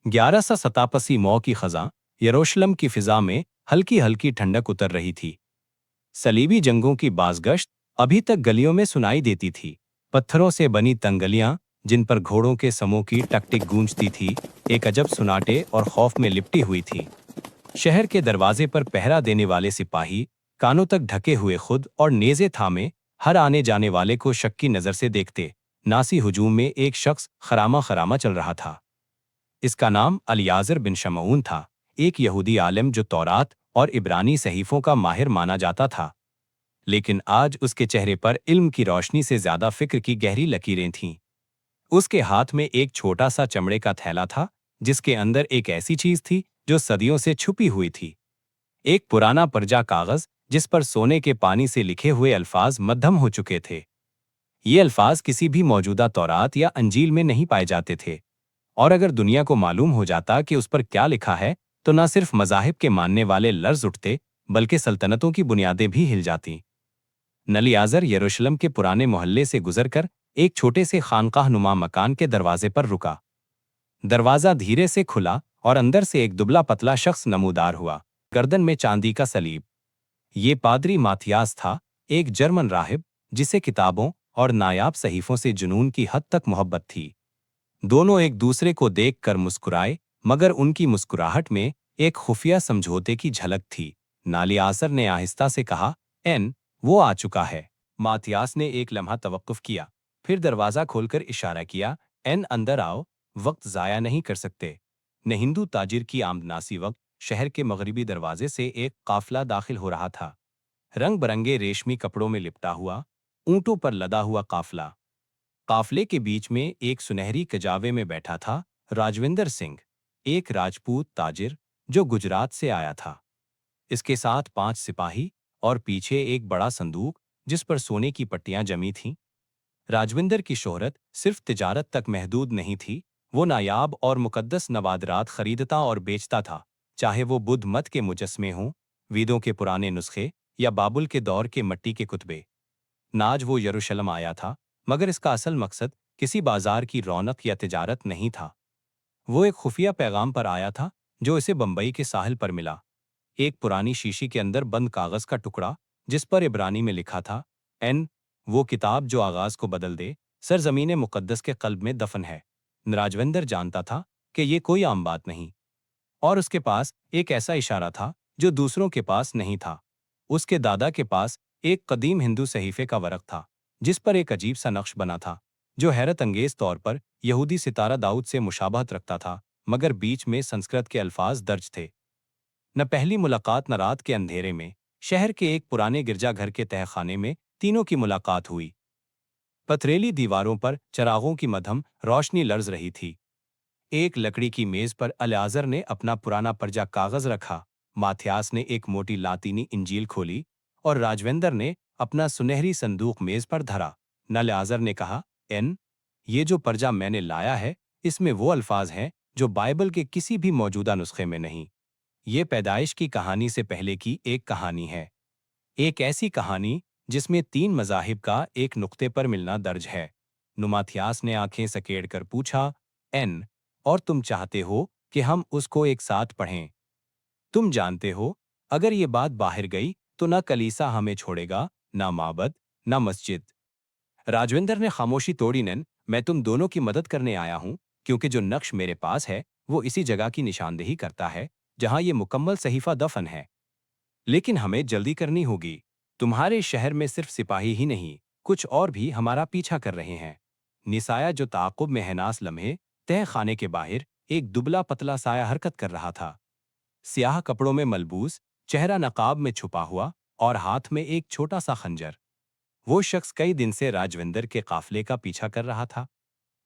1187 मौ की ख़ज़ां यरूशलेम की फ़िज़ा में हल्की हल्की ठंडक उतर रही थी। सलीबी जंगों की बाज़गश्त अभी तक गलियों में सुनाई देती थी। पत्थरों से बनी तंगलियां जिन पर घोड़ों के समूह की टकटिक गूंजती थी, एक अजब सुनाटे और खौफ में लिपटी हुई थी। शहर के दरवाजे पर पहरा देने वाले सिपाही कानों तक ढके हुए खुद और नेज़े थामे हर आने जाने वाले को शक की नज़र से देखते। नासी हुजूम में एक शख्स खरामा खरामा चल रहा था। इसका नाम अलियाज़र बिन शमऊन था, एक यहूदी आलिम जो तौरात और इब्रानी सहीफों का माहिर माना जाता था। लेकिन आज उसके चेहरे पर इल्म की रोशनी से ज्यादा फिक्र की गहरी लकीरें थीं। उसके हाथ में एक छोटा सा चमड़े का थैला था, जिसके अंदर एक ऐसी चीज थी जो सदियों से छुपी हुई थी। एक पुराना पर्जा कागज जिस पर सोने के पानी से लिखे हुए अल्फाज मध्यम हो चुके थे। ये अल्फाज किसी भी मौजूदा तौरात या अंजील में नहीं पाए जाते थे, और अगर दुनिया को मालूम हो जाता कि उस पर क्या लिखा है, तो न सिर्फ मज़ाहिब के मानने वाले लर्ज उठते, बल्कि सल्तनतों की बुनियादें भी हिल जातीं। नलियाज़र यरूशलेम के पुराने मोहल्ले से गुजरकर एक छोटे से खानकाह नुमा मकान के दरवाजे पर रुका। दरवाज़ा धीरे से खुला और अंदर से एक दुबला पतला शख्स नमूदार हुआ, गर्दन में चांदी का सलीब। ये पादरी माथियास था, एक जर्मन राहिब जिसे किताबों और नायाब सहीफों से जुनून की हद तक मोहब्बत थी। दोनों एक दूसरे को देखकर मुस्कुराए, मगर उनकी मुस्कुराहट में एक खुफिया समझौते की झलक थी। नालियासर ने आहिस्ता से कहा, एन, वो आ चुका है। माथियास ने एक लम्हा तवक्कुफ किया, फिर दरवाज़ा खोलकर इशारा किया, एन, अंदर आओ, वक्त ज़ाया नहीं कर सकते। न हिंदू ताजिर की आमदनासी वक्त शहर के मगरिबी दरवाजे से एक काफिला दाखिल हो रहा था, रंग बरंगे रेशमी कपड़ों में लिपटा हुआ, ऊंटों पर लदा हुआ काफिला। काफले के बीच में एक सुनहरी कजावे में बैठा था राजविंदर सिंह, एक राजपूत ताजिर जो गुजरात से आया था। इसके साथ 5 सिपाही और पीछे एक बड़ा संदूक जिस पर सोने की पट्टियां जमी थीं। राजविंदर की शोहरत सिर्फ तिजारत तक महदूद नहीं थी, वो नायाब और मुकद्दस नवादरात खरीदता और बेचता था, चाहे वो बुद्ध मत के मुजस्मे हों, वेदों के पुराने नुस्खे या बाबुल के दौर के मिट्टी के कुतबे। नाज वो यरूशलेम आया था, मगर इसका असल मकसद किसी बाजार की रौनक या तिजारत नहीं था। वो एक खुफिया पैगाम पर आया था जो इसे बंबई के साहिल पर मिला। एक पुरानी शीशी के अंदर बंद कागज का टुकड़ा जिस पर इब्रानी में लिखा था, एन, वो किताब जो आगाज को बदल दे, सरजमीन मुकद्दस के कल्ब में दफन है। राजविंदर जानता था कि ये कोई आम बात नहीं, और उसके पास एक ऐसा इशारा था जो दूसरों के पास नहीं था। उसके दादा के पास एक कदीम हिंदू सहीफे का वरक था, जिस पर एक अजीब सा नक्श बना था जो हैरत अंगेज तौर पर यहूदी सितारा दाऊद से मुशाबहत रखता था, मगर बीच में संस्कृत के अल्फाज दर्ज थे। न पहली मुलाकात न रात के अंधेरे में शहर के एक पुराने गिरजाघर के तहखाने में तीनों की मुलाकात हुई। पथरेली दीवारों पर चरागों की मध्यम रोशनी लर्ज रही थी। एक लकड़ी की मेज पर अलियाज़र ने अपना पुराना पर्जा कागज रखा, माथियास ने एक मोटी लातीनी इंजील खोली, और राजवेंद्र ने अपना सुनहरी संदूक मेज पर धरा। अलियाज़र ने कहा, एन, ये जो पर्जा मैंने लाया है, इसमें वो अल्फाज हैं जो बाइबल के किसी भी मौजूदा नुस्खे में नहीं। ये पैदाइश की कहानी से पहले की एक कहानी है, एक ऐसी कहानी जिसमें 3 मज़ाहिब का एक नुक्ते पर मिलना दर्ज है। नुमाथियास ने आंखें सकेड़ कर पूछा, एन, और तुम चाहते हो कि हम उसको एक साथ पढ़ें? तुम जानते हो, अगर ये बात बाहर गई तो ना कलीसा हमें छोड़ेगा, ना माबद, ना मस्जिद। राजविंदर ने खामोशी तोड़ी। नैन, मैं तुम दोनों की मदद करने आया हूं, क्योंकि जो नक्श मेरे पास है वो इसी जगह की निशानदेही करता है जहां ये मुकम्मल सहीफा दफन है। लेकिन हमें जल्दी करनी होगी। तुम्हारे शहर में सिर्फ सिपाही ही नहीं, कुछ और भी हमारा पीछा कर रहे हैं। निसाया जो ताक़ुब में हैनास लम्हे तह खाने के बाहर एक दुबला पतला साया हरकत कर रहा था। स्याह कपड़ों में मलबूस, चेहरा नकाब में छुपा हुआ, और हाथ में एक छोटा सा खंजर। वो शख्स कई दिन से राजविंदर के काफिले का पीछा कर रहा था।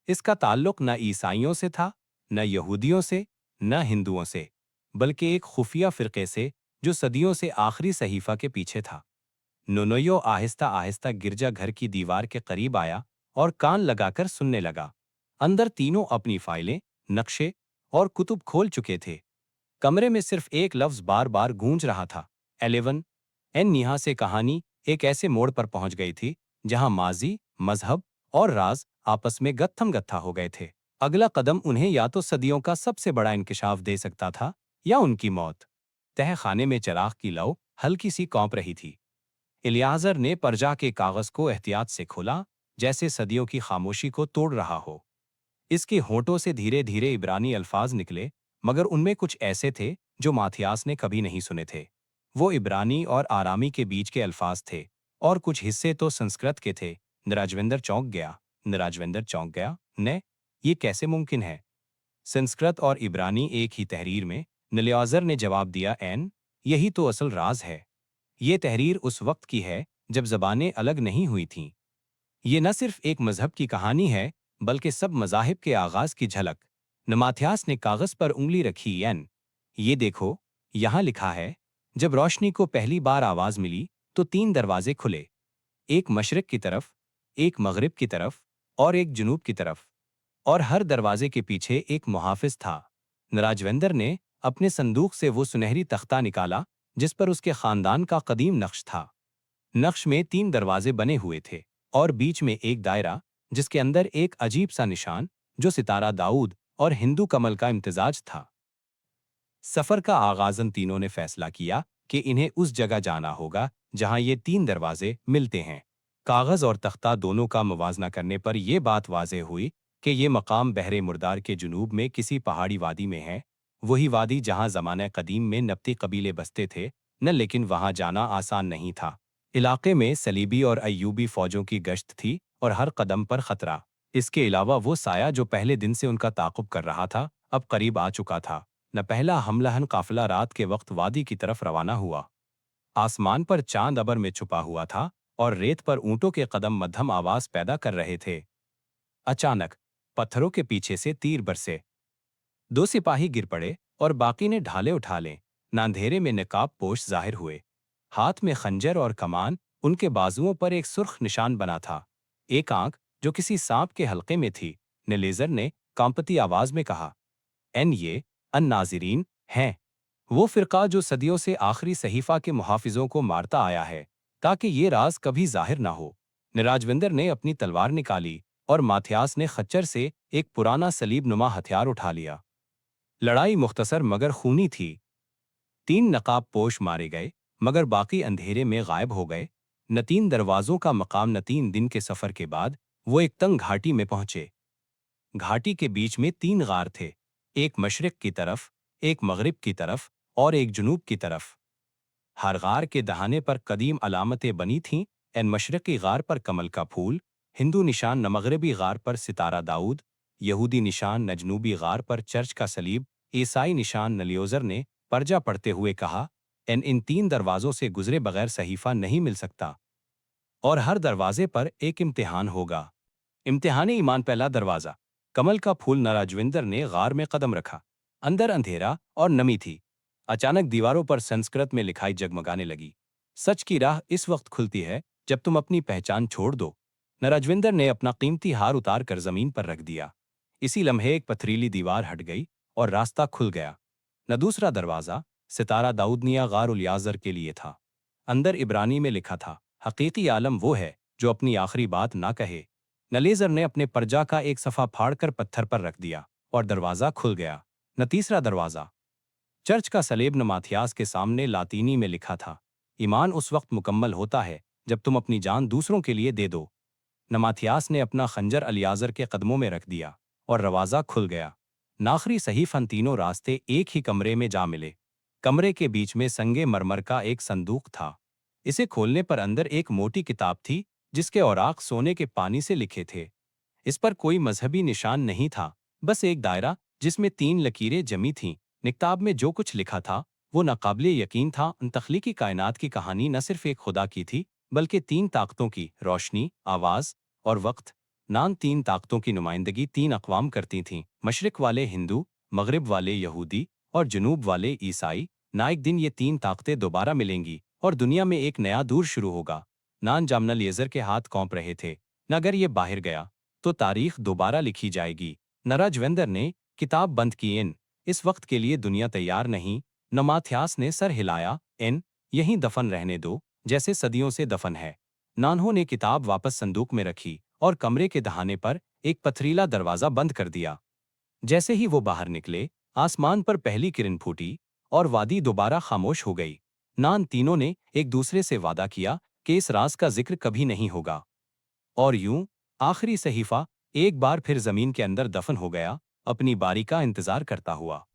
इसका ताल्लुक न ईसाइयों से था, न यहूदियों से, न हिंदुओं से, बल्कि एक खुफिया फिरके से जो सदियों से आखिरी सहीफा के पीछे था। नोनोयो आहिस्ता आहिस्ता गिरजा घर की दीवार के करीब आया और कान लगाकर सुनने लगा। अंदर तीनों अपनी फाइलें, नक्शे और कुतुब खोल चुके थे। कमरे में सिर्फ एक लफ्ज बार बार गूंज रहा था, 11। एन, यहाँ से कहानी एक ऐसे मोड़ पर पहुंच गई थी जहां माजी, मजहब और राज आपस में गत्थम गत्था हो गए थे। अगला कदम उन्हें या तो सदियों का सबसे बड़ा इंकशाफ दे सकता था या उनकी मौत। तह खाने में चिराग की लौ हल्की सी कौंप रही थी। इलियाज़र ने पर्जा के कागज को एहतियात से खोला, जैसे सदियों की खामोशी को तोड़ रहा हो। इसके होठों से धीरे धीरे इब्रानी अल्फाज निकले, मगर उनमें कुछ ऐसे थे जो माथियास ने कभी नहीं सुने थे। वो इब्रानी और आरामी के बीच के अल्फाज थे, और कुछ हिस्से तो संस्कृत के थे। नराजवेंद्र चौंक गया। ने ये कैसे मुमकिन है? संस्कृत और इब्रानी एक ही तहरीर में? इलियाज़र ने जवाब दिया, एन यही तो असल राज है। ये तहरीर उस वक्त की है जब ज़बानें अलग नहीं हुई थीं। ये न सिर्फ एक मजहब की कहानी है, बल्कि सब मजाहिब के आगाज की झलक। नमाथियास ने कागज पर उंगली रखी। एन ये देखो, यहाँ लिखा है, जब रोशनी को पहली बार आवाज मिली तो 3 दरवाजे खुले, एक मशरिक की तरफ, एक मगरिब की तरफ और एक जुनूब की तरफ, और हर दरवाजे के पीछे एक मुहाफिज था। नराजवेंद्र ने अपने संदूक से वो सुनहरी तख्ता निकाला जिस पर उसके खानदान का कदीम नक्श था। नक्श में 3 दरवाजे बने हुए थे और बीच में एक दायरा, जिसके अंदर एक अजीब सा निशान जो सितारा दाऊद और हिंदू कमल का इम्तिजाज था। सफर का आगाजन तीनों ने फैसला किया कि इन्हें उस जगह जाना होगा जहां ये 3 दरवाजे मिलते हैं। कागज और तख्ता दोनों का मुवाजना करने पर यह बात वाज़े हुई कि ये मकाम बहरे मुर्दार के जुनूब में किसी पहाड़ी वादी में है। वही वादी जहां ज़माने कदीम में नब्ती कबीले बसते थे न, लेकिन वहां जाना आसान नहीं था। इलाके में सलीबी और अय्यूबी फौजों की गश्त थी और हर कदम पर खतरा। इसके अलावा वो साया जो पहले दिन से उनका ताक़ुब कर रहा था, अब करीब आ चुका था। न पहला हमलाहन काफिला रात के वक्त वादी की तरफ रवाना हुआ। आसमान पर चांद अबर में छुपा हुआ था और रेत पर ऊंटों के कदम मध्यम आवाज पैदा कर रहे थे। अचानक पत्थरों के पीछे से तीर बरसे। 2 सिपाही गिर पड़े और बाकी ने ढाले उठा लें। अंधेरे में नकाब पोश जाहिर हुए, हाथ में खंजर और कमान। उनके बाजुओं पर एक सुर्ख निशान बना था, एक आंख जो किसी सांप के हलके में थी। नेलेजर ने कांपती आवाज में कहा, एन ये अन नाजिरीन हैं वो फिरका जो सदियों से आखिरी सहीफा के मुहाफिजों को मारता आया है ताकि ये राज कभी जाहिर ना हो। निराजविंदर ने अपनी तलवार निकाली और माथियास ने खच्चर से एक पुराना सलीब नुमा हथियार उठा लिया। लड़ाई मुख्तसर मगर खूनी थी। 3 नकाब पोश मारे गए, मगर बाकी अंधेरे में गायब हो गए। न 3 दरवाजों का मकाम। न 3 दिन के सफर के बाद वो एक तंग घाटी में पहुंचे। घाटी के बीच में 3 गार थे, एक मशरिक की तरफ, एक मगरिब की तरफ और एक जुनूब की तरफ। हर गार के दहाने पर कदीम अलामतें बनी थीं। एन मशरकी गार पर कमल का फूल, हिंदू निशान। न मगरबी गार पर सितारा दाऊद, यहूदी निशान। न जनूबी गार पर चर्च का सलीब, ईसाई निशान। नलियोजर ने पर्जा पढ़ते हुए कहा, इन 3 दरवाजों से गुजरे बगैर सहीफा नहीं मिल सकता, और हर दरवाजे पर एक इम्तिहान होगा। इम्तिहान ईमान। पहला दरवाजा, कमल का फूल। नराजविंदर ने गार में कदम रखा। अंदर अंधेरा और नमी थी। अचानक दीवारों पर संस्कृत में लिखाई जगमगाने लगी, सच की राह इस वक्त खुलती है जब तुम अपनी पहचान छोड़ दो। नराजविंदर ने अपना कीमती हार उतार कर जमीन पर रख दिया। इसी लम्हे एक पथरीली दीवार हट गई और रास्ता खुल गया। न दूसरा दरवाजा सितारा दाऊदनिया गार उल याजर के लिए था। अंदर इब्रानी में लिखा था, हकीकी आलम वो है जो अपनी आखिरी बात ना कहे। नलेजर ने अपने पर्जा का एक सफ़ा फाड़कर पत्थर पर रख दिया और दरवाज़ा खुल गया। न तीसरा दरवाज़ा चर्च का सलेब। न माथियास के सामने लातीनी में लिखा था, ईमान उस वक्त मुकम्मल होता है जब तुम अपनी जान दूसरों के लिए दे दो। न माथियास ने अपना खंजर अलियाजर के कदमों में रख दिया और दरवाज़ा खुल गया। नाखरी सहीफन तीनों रास्ते एक ही कमरे में जा मिले। कमरे के बीच में संगे मरमर का एक संदूक था। इसे खोलने पर अंदर एक मोटी किताब थी जिसके औराक सोने के पानी से लिखे थे। इस पर कोई मजहबी निशान नहीं था, बस एक दायरा जिसमें 3 लकीरें जमी थीं। किताब में जो कुछ लिखा था वो नाकाबिले यकीन था। उन तख्लीकी कायनात की कहानी न सिर्फ एक खुदा की थी, बल्कि 3 ताकतों की, रोशनी, आवाज और वक्त। 3 ताकतों की नुमाइंदगी 3 अक़वाम करती थीं, मशरिक वाले हिंदू, मगरिब वाले यहूदी और जनूब वाले ईसाई। एक दिन ये 3 ताकतें दोबारा मिलेंगी और दुनिया में एक नया दौर शुरू होगा। जामना लेजर के हाथ कौंप रहे थे। न अगर ये बाहर गया तो तारीख दोबारा लिखी जाएगी। नराजवेंदर ने किताब बंद की। इस वक्त के लिए दुनिया तैयार नहीं। नमाथियास ने सर हिलाया, यहीं दफन रहने दो, जैसे सदियों से दफन है। नान्हों ने किताब वापस संदूक में रखी और कमरे के दहाने पर एक पथरीला दरवाजा बंद कर दिया। जैसे ही वो बाहर निकले, आसमान पर पहली किरण फूटी और वादी दोबारा खामोश हो गई। नान तीनों ने एक दूसरे से वादा किया कि इस राज का जिक्र कभी नहीं होगा। और यूं आखिरी सहीफा एक बार फिर जमीन के अंदर दफन हो गया, अपनी बारी का इंतजार करता हुआ।